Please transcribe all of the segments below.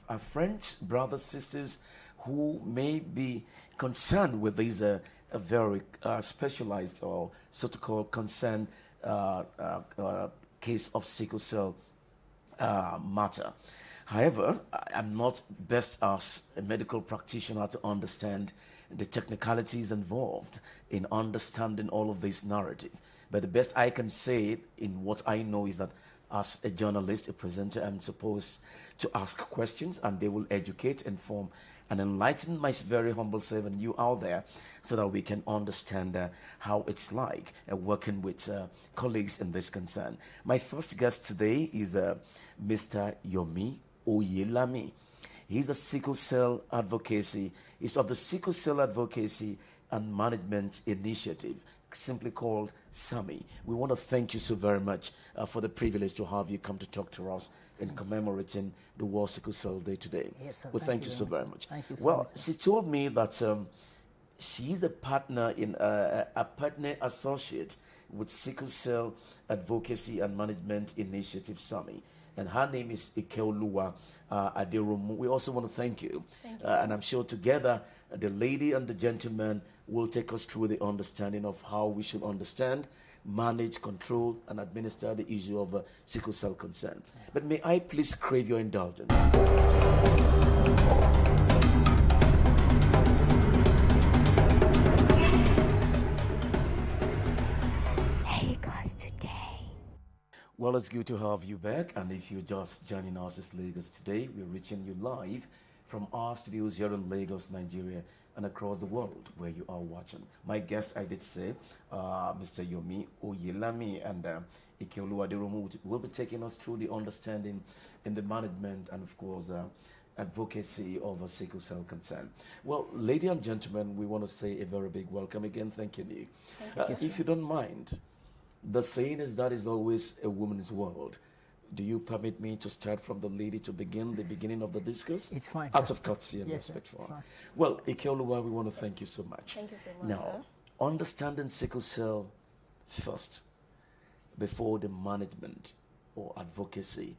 our friends, brothers, sisters who may be concerned with these a very specialized or so-called concern case of sickle cell matter. However, I'm not best as a medical practitioner to understand the technicalities involved in understanding all of this narrative. But the best I can say in what I know is that as a journalist, a presenter, I'm supposed to ask questions and they will educate, inform, and enlighten my very humble servant, you out there, so that we can understand how it's like working with colleagues in this concern. My first guest today is Mr. Yomi Oyelami. He's a sickle cell advocacy. He's of the Sickle Cell Advocacy and Management Initiative, simply called SAMI. We want to thank you so very much for the privilege to have you come to talk to us in commemorating the World Sickle Cell Day today. Yes, sir. Well, thank you so very much. Thank you so well, much, she told me that she's a partner in a partner associate with Sickle Cell Advocacy and Management Initiative SAMI, and her name is Ikeoluwa Aderomu. We also want to thank you, and I'm sure together the lady and the gentleman will take us through the understanding of how we should understand, manage, control, and administer the issue of sickle cell concern. But may I please crave your indulgence? Lagos today. Well, it's good to have you back, and if you're just joining us, it's Lagos today. We're reaching you live from our studios here in Lagos, Nigeria, and across the world where you are watching. My guest, I did say, Mr. Yomi Oyelami and Ikeoluwa Aderomu will be taking us through the understanding in the management and, of course, advocacy of a sickle cell concern. Well, ladies and gentlemen, we want to say a very big welcome again. Thank you, Nick. If you don't mind, the saying is that is always a woman's world. Do you permit me to start from the lady to begin the beginning of the discourse? It's fine. Out of courtesy and Yes, respect sir, for it's her. fine. Well, Ikeoluwa, we want to thank you so much. Thank you so much, Now, sir. understanding sickle cell first, before the management or advocacy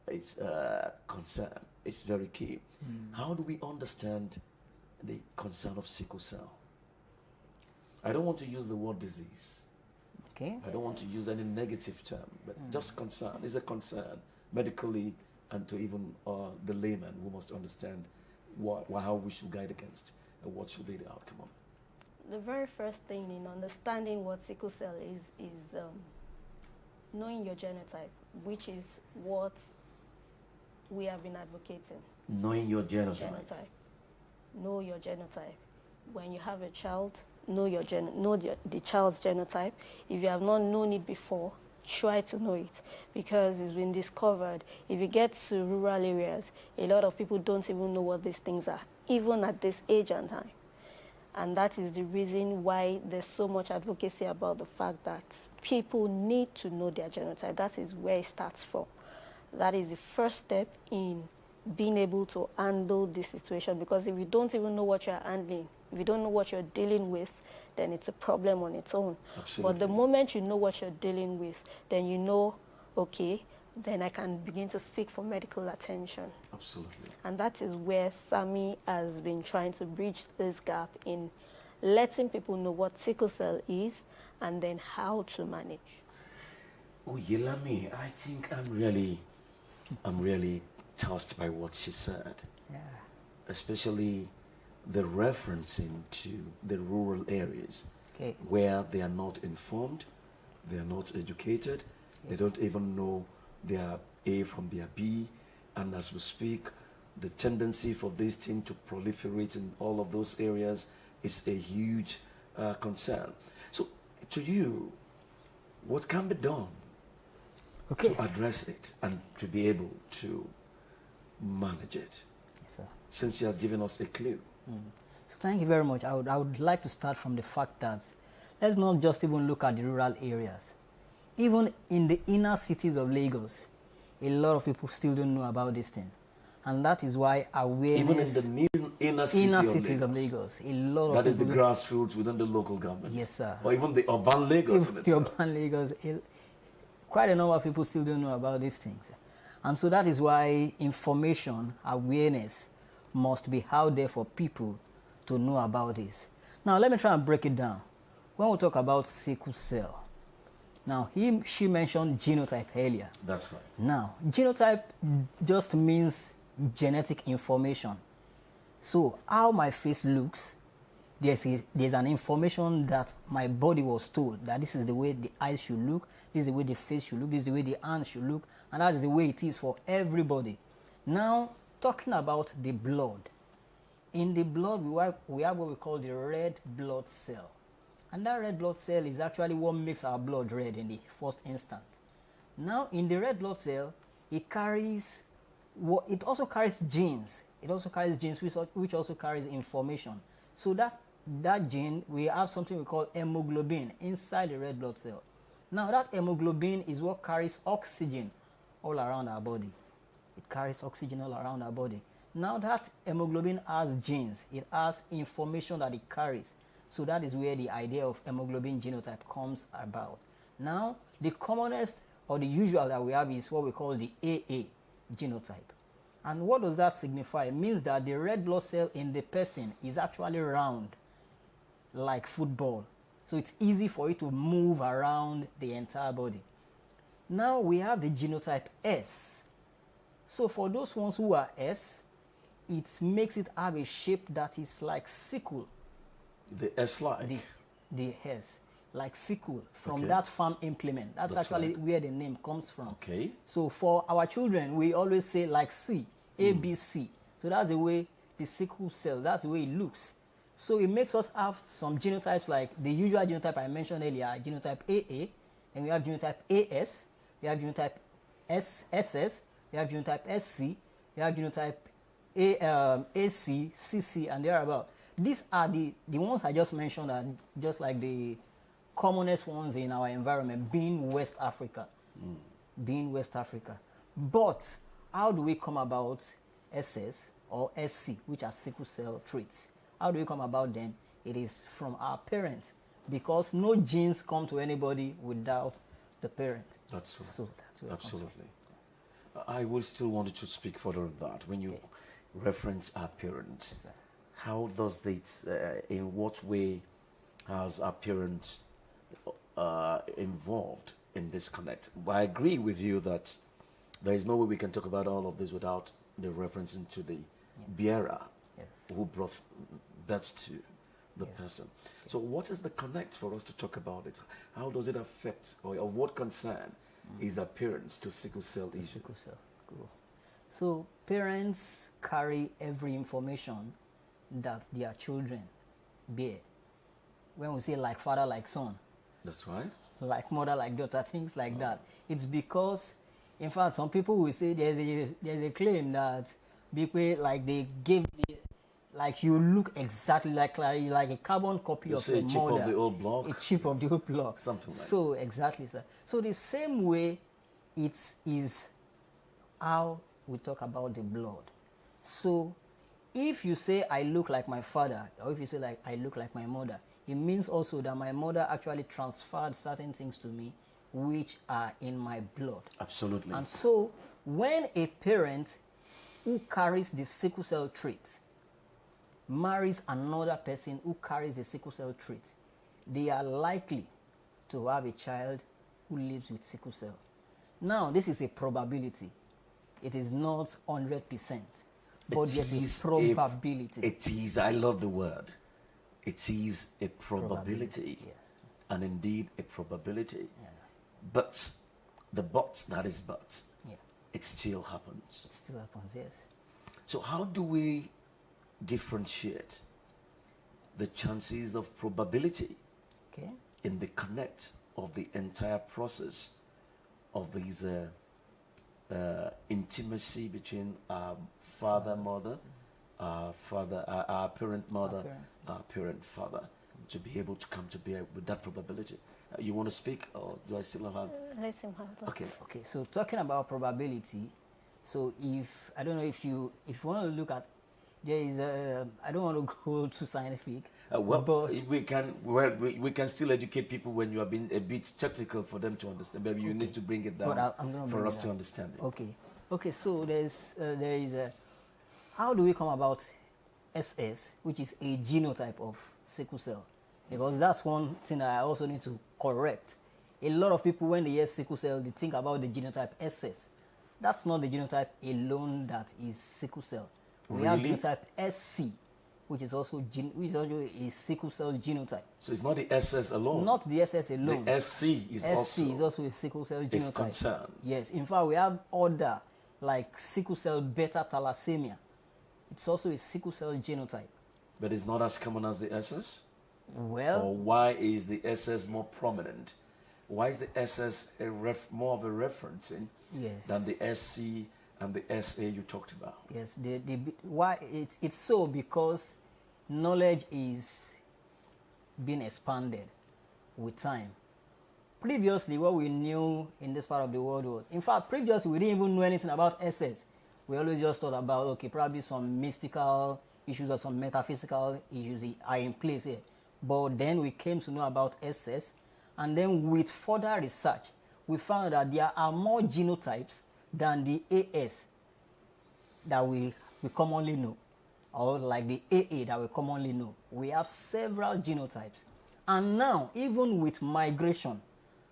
is concerned, is very key. How do we understand the concern of sickle cell? I don't want to use the word disease. Okay. I don't want to use any negative term, but just concern is a concern medically, and to even the layman who must understand how we should guide against and what should be the outcome of it. The very first thing in understanding what sickle cell is knowing your genotype, which is what we have been advocating. Knowing your genotype. Know your genotype. When you have a child, know the child's genotype. If you have not known it before, try to know it, because it's been discovered. If you get to rural areas, a lot of people don't even know what these things are, even at this age and time. And that is the reason why there's so much advocacy about the fact that people need to know their genotype. That is where it starts from. That is the first step in being able to handle this situation, because if you don't even know what you're handling, if you don't know what you're dealing with, then it's a problem on its own. Absolutely. But the moment you know what you're dealing with, then you know, okay, then I can begin to seek for medical attention. Absolutely. And that is where SAMI has been trying to bridge this gap in letting people know what sickle cell is and then how to manage. Oh, Yelami, I think I'm really touched by what she said. Yeah. Especially the referencing to the rural areas, Okay. where they are not informed, they are not educated, they don't even know their A from their B, and as we speak, the tendency for this thing to proliferate in all of those areas is a huge concern. So, to you, what can be done to address it and to be able to manage it? Yes, sir. Since she has given us a clue. So thank you very much. I would like to start from the fact that let's not just even look at the rural areas. Even in the inner cities of Lagos, a lot of people still don't know about this thing. And that is why awareness... Even in the inner cities of Lagos. A lot of that is the people grassroots within the local government. Yes, sir. Or even the urban Lagos. The urban Lagos, quite a number of people still don't know about these things. And so that is why information, awareness must be out there for people to know about this. Now, let me try and break it down. When we talk about sickle cell, now she mentioned genotype earlier. That's right. Now, genotype just means genetic information. So how my face looks, there's an information that my body was told that this is the way the eyes should look, this is the way the face should look, this is the way the hands should look, and that is the way it is for everybody. Now, talking about the blood. In the blood, we have what we call the red blood cell. And that red blood cell is actually what makes our blood red in the first instance. Now, in the red blood cell, it also carries genes. It also carries genes which also carries information. So that gene, we have something we call hemoglobin inside the red blood cell. Now, that hemoglobin is what carries oxygen all around our body. It carries oxygen all around our body. Now, that hemoglobin has genes. It has information that it carries. So that is where the idea of hemoglobin genotype comes about. Now, the commonest or the usual that we have is what we call the AA genotype. And what does that signify? It means that the red blood cell in the person is actually round, like football. So it's easy for it to move around the entire body. Now we have the genotype S. So for those ones who are S, it makes it have a shape that is like sickle. The S-like? The S, like sickle, from that farm implement. That's actually right. Where the name comes from. Okay. So for our children, we always say like C, A, B, C. So that's the way the sickle cell, that's the way it looks. So it makes us have some genotypes like the usual genotype I mentioned earlier, genotype AA, and we have genotype AS, we have genotype SS, we have genotype SC, we have genotype AC, CC, and thereabout. These are the ones I just mentioned are just like the commonest ones in our environment, being West Africa. Being West Africa. But how do we come about SS or SC, which are sickle cell traits? How do we come about them? It is from our parents, because no genes come to anybody without the parent. That's right. So that's where absolutely. I will still want you to speak further on that. When you reference our parents, yes, how does it, in what way has our parents involved in this connect? I agree with you that there is no way we can talk about all of this without the reference into the bearer who brought birth to the person. So what is the connect for us to talk about it? How does it affect, or of what concern is appearance to sickle cell issue? Sickle cell, cool. So parents carry every information that their children bear. When we say like father, like son. That's right. Like mother, like daughter, things like that. It's because, in fact, some people will say there's a claim that because like they give the, like you look exactly like a carbon copy of your mother. A chip of the old block. A chip of the old block. Something like that. So exactly, sir. So the same way it is how we talk about the blood. So if you say I look like my father, or if you say like I look like my mother, it means also that my mother actually transferred certain things to me which are in my blood. Absolutely. And so when a parent who carries the sickle cell trait marries another person who carries the sickle cell trait, they are likely to have a child who lives with sickle cell. Now, this is a probability. It is not 100%. But there's a probability. It is, I love the word. It is a probability. Yes. And indeed a probability. Yeah. But the but, that is but. Yeah. It still happens. It still happens, yes. So how do we differentiate the chances of probability in the connect of the entire process of these intimacy between our father, mother, our parent, mother, our parent, father, to be able to come to bear with that probability? You want to speak, or do I still have? Let him have that. Okay. So talking about probability, so if I don't know if you want to look at, there is I don't want to go too scientific. But we can still educate people when you have been a bit technical for them to understand. Maybe you need to bring it down for us to understand it. Okay. Okay, so there is a, how do we come about SS, which is a genotype of sickle cell? Because that's one thing that I also need to correct. A lot of people, when they hear sickle cell, they think about the genotype SS. That's not the genotype alone that is sickle cell. We have genotype SC, which is also a sickle cell genotype. So it's not the SS alone. Not the SS alone. The SC is also a sickle cell genotype. Concerned. Yes, in fact, we have other like sickle cell beta thalassemia. It's also a sickle cell genotype. But it's not as common as the SS? Well, or why is the SS more prominent? Why is the SS more of a referencing than the SC and the SA you talked about? Yes, why it's so because knowledge is being expanded with time. Previously, what we knew in this part of the world was, in fact, previously we didn't even know anything about SS. We always just thought about, okay, probably some mystical issues or some metaphysical issues are in place here. But then we came to know about SS, and then with further research, we found that there are more genotypes than the AS that we commonly know, or like the AA that we commonly know. We have several genotypes. And now, even with migration,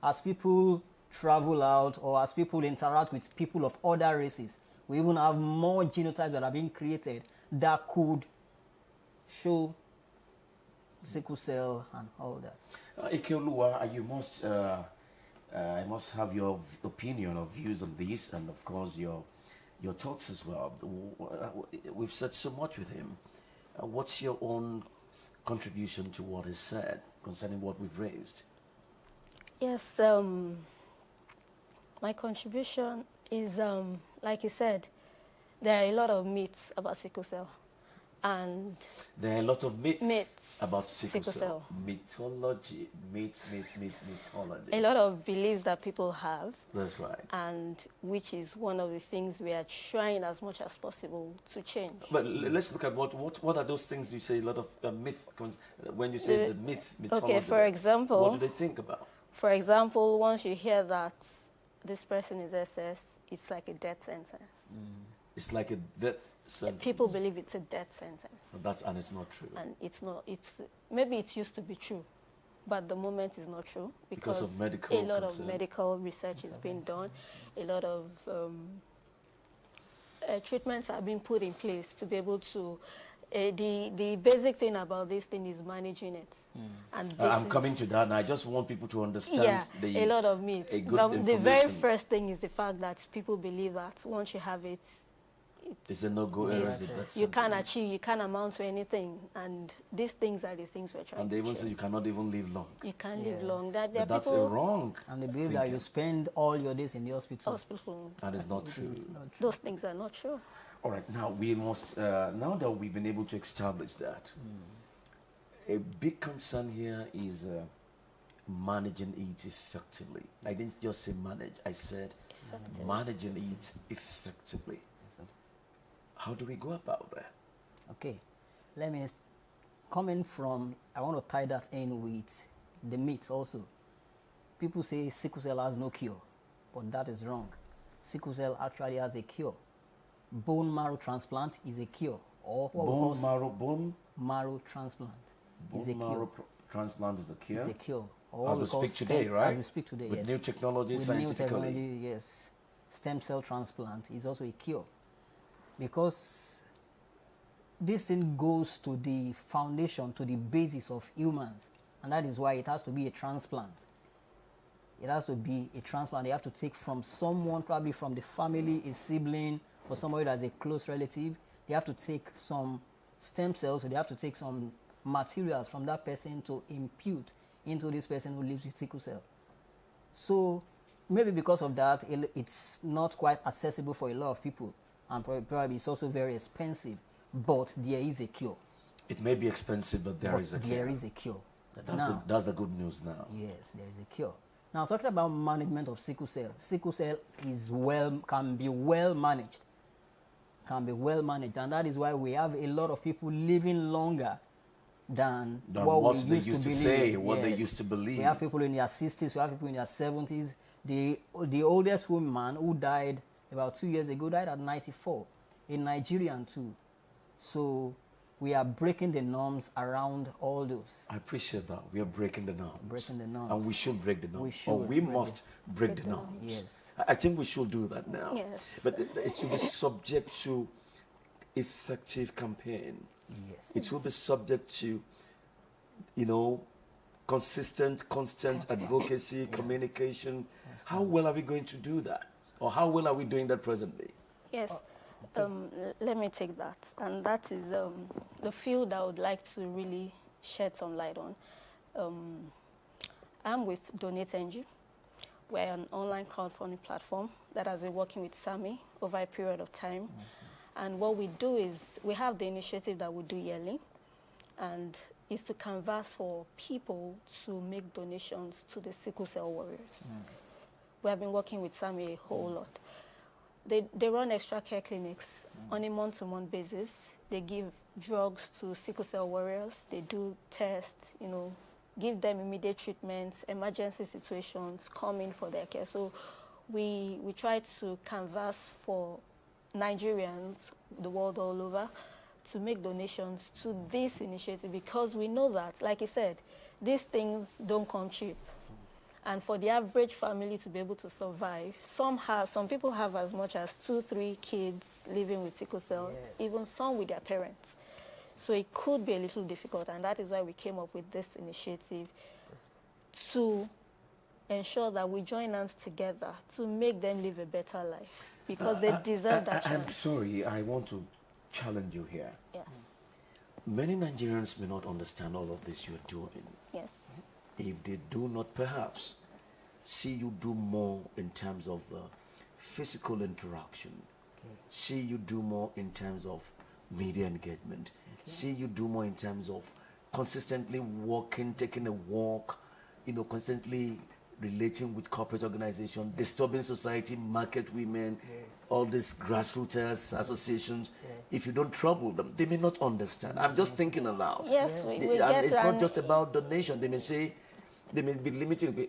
as people travel out or as people interact with people of other races, we even have more genotypes that are being created that could show sickle cell and all that. Ikeoluwa, you must, I must have your opinion or views on this, and of course your thoughts as well. We've said so much with him. What's your own contribution to what is said concerning what we've raised? Yes, my contribution is, like you said, there are a lot of myths about sickle cell. And there are a lot of myths about sickle cell. Mythology, mythology. A lot of beliefs that people have. That's right. And which is one of the things we are trying as much as possible to change. But let's look at what are those things you say, a lot of myth, when you say the mythology. Okay, for example. What do they think about? For example, once you hear that this person is SS, it's like a death sentence. It's like a death sentence. People believe it's a death sentence. And it's not true. And it's not. Maybe it used to be true, but the moment is not true because of medical a lot of medical research is being done. A lot of treatments are being put in place to be able to. The basic thing about this thing is managing it. And I'm coming to that, and I just want people to understand a lot of myths. The very first thing is the fact that people believe that once you have it, it's a no-go area. You can't achieve, you can't amount to anything, and these things are the things we're trying to And they even say you cannot even live long. You can't live long. That's wrong. And they believe that you spend all your days in the hospital. And it's not true. Those things are not true. All right, now we must, now that we've been able to establish that, a big concern here is managing it effectively. I didn't just say manage, I said managing it effectively. How do we go about that? Okay, let me comment from, I want to tie that in with the myths also. People say sickle cell has no cure, but that is wrong. Sickle cell actually has a cure. Bone marrow transplant is a cure. Or what bone marrow transplant is a cure. Transplant is a cure? It's a cure. As we speak today, right? As we speak today, with yes. New technology, with scientifically. New technology, yes. Stem cell transplant is also a cure. Because this thing goes to the foundation, to the basis of humans. And that is why it has to be a transplant. It has to be a transplant. They have to take from someone, probably from the family, a sibling, or somebody that's a close relative. They have to take some stem cells, so they have to take some materials from that person to impute into this person who lives with sickle cell. So maybe because of that, it's not quite accessible for a lot of people. And probably it's also very expensive, but there is a cure. It may be expensive, but there is a cure. There is a cure. That's the good news now. Yes, there is a cure. Now, talking about management of sickle cell is can be well managed. Can be well managed, and that is why we have a lot of people living longer than what they used to say, what they used to believe. We have people in their 60s, we have people in their 70s. The oldest woman who died about 2 years ago, died at 94. A Nigerian too. So we are breaking the norms around all those. I appreciate that. We are breaking the norms. Breaking the norms. And we should break the norms. We should. Or we must break the norms. Yes. I think we should do that now. Yes. But it should be subject to effective campaign. Yes. It will be subject to, you know, constant advocacy, communication. How well are we going to do that? Or how well are we doing that presently? Yes. Let me take that. And that is the field I would like to really shed some light on. I'm with Donate.ng. We're an online crowdfunding platform that has been working with SAMI over a period of time. And what we do is we have the initiative that we do yearly, and is to canvass for people to make donations to the sickle cell warriors. We have been working with SAMI a whole lot. They run extra care clinics on a month-to-month basis. They give drugs to sickle cell warriors. They do tests, you know, give them immediate treatments, emergency situations, come in for their care. So we try to canvass for Nigerians, the world all over, to make donations to this initiative, because we know that, like I said, these things don't come cheap. And for the average family to be able to survive, some people have as much as 2-3 kids living with sickle cell, even some with their parents. So it could be a little difficult, and that is why we came up with this initiative to ensure that we join hands together to make them live a better life, because they deserve that chance. I'm sorry, I want to challenge you here. Yes. Many Nigerians may not understand all of this you're doing. Yes. If they do not perhaps see you do more in terms of physical interaction, see you do more in terms of media engagement, see you do more in terms of consistently walking, taking a walk, you know, constantly relating with corporate organizations, disturbing society, market women, all these grassroots associations. If you don't trouble them, they may not understand. I'm just thinking aloud. Yes, we get it's not just about donation. They may say, they may be limited to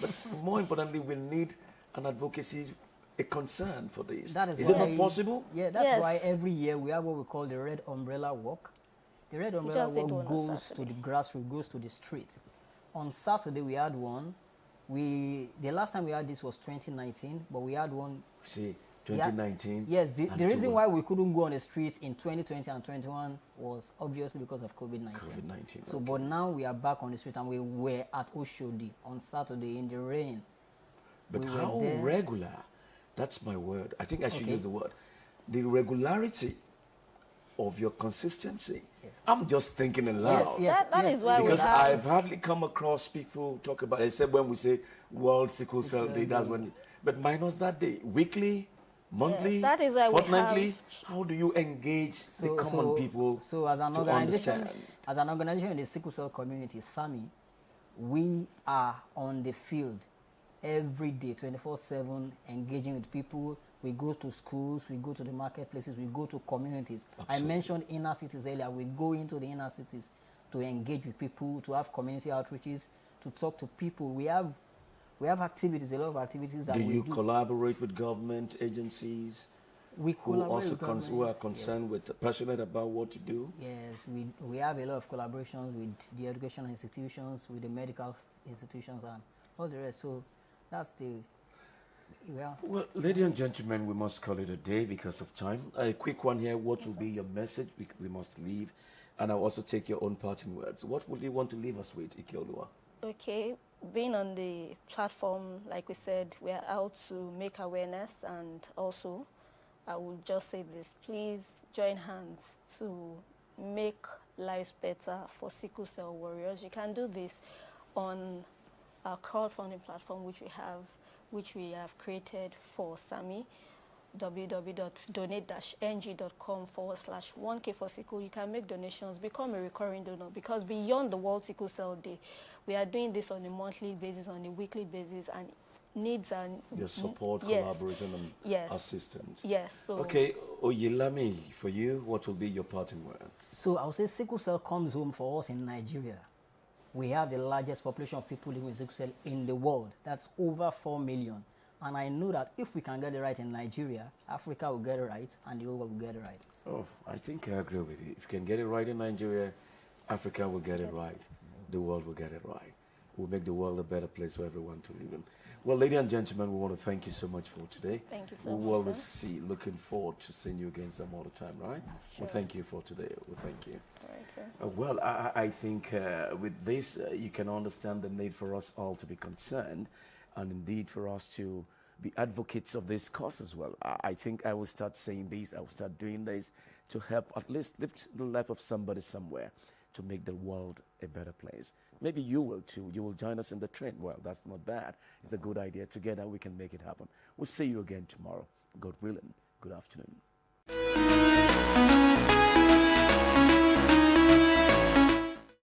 but more importantly, we need an advocacy, a concern for this. Is it not possible? Yeah, that's why every year we have what we call the Red Umbrella Walk. The Red Umbrella Walk goes to the grassroots, goes to the street. On Saturday we had one. The last time we had this was 2019, but we had one. See, 2019. Yes, the reason why we couldn't go on the streets in 2020 and 21 was obviously because of COVID-19. COVID-19. So, but now we are back on the street, and we were at Oshodi on Saturday in the rain. But how regular? That's my word. I think I should use the word. The regularity of your consistency. I'm just thinking aloud. That is why because I've hardly come across people talk about it, except when we say World Sickle Cell Day. That's when. But minus that day, weekly, monthly, that is why fortnightly. How do you engage the common people? So as an organization in the sickle cell community, SAMI, we are on the field every day, 24/7, engaging with people. We go to schools, we go to the marketplaces, we go to communities. Absolutely. I mentioned inner cities earlier. We go into the inner cities to engage with people, to have community outreaches, to talk to people. We have activities, a lot of activities that we do. Do you collaborate with government agencies? We collaborate with government. Who are concerned with, passionate about what to do? Yes, we have a lot of collaborations with the educational institutions, with the medical institutions, and all the rest. So that's the... Well, ladies and gentlemen, we must call it a day because of time. A quick one here. What will be your message? We must leave. And I'll also take your own parting words. What would you want to leave us with, Ikeoluwa? Okay. Being on the platform, like we said, we are out to make awareness. And also, I will just say this. Please join hands to make lives better for sickle cell warriors. You can do this on our crowdfunding platform, which we have created for SAMI, www.donate-ng.com/1K for sickle. You can make donations, become a recurring donor, because beyond the World Sickle Cell Day, we are doing this on a monthly basis, on a weekly basis, and needs and your support, collaboration, and assistance. Yes. So okay, Oyelami, for you, what will be your parting words? So I would say sickle cell comes home for us in Nigeria. We have the largest population of people living with sickle cell in the world. That's over 4 million. And I know that if we can get it right in Nigeria, Africa will get it right, and the whole world will get it right. Oh, I think I agree with you. If you can get it right in Nigeria, Africa will get it right. The world will get it right. We'll make the world a better place for everyone to live in. Well, ladies and gentlemen, we want to thank you so much for today. Thank you so we'll much, always sir. looking forward to seeing you again some other time, right? Sure. Well, thank you for today. Well, thank you. All right, sir. Well, I think with this, you can understand the need for us all to be concerned, and indeed for us to be advocates of this cause as well. I think I will start saying this, I will start doing this to help at least lift the life of somebody somewhere to make the world a better place. Maybe you will too. You will join us in the train. Well, that's not bad. It's a good idea. Together we can make it happen. We'll see you again tomorrow. God willing. Good afternoon.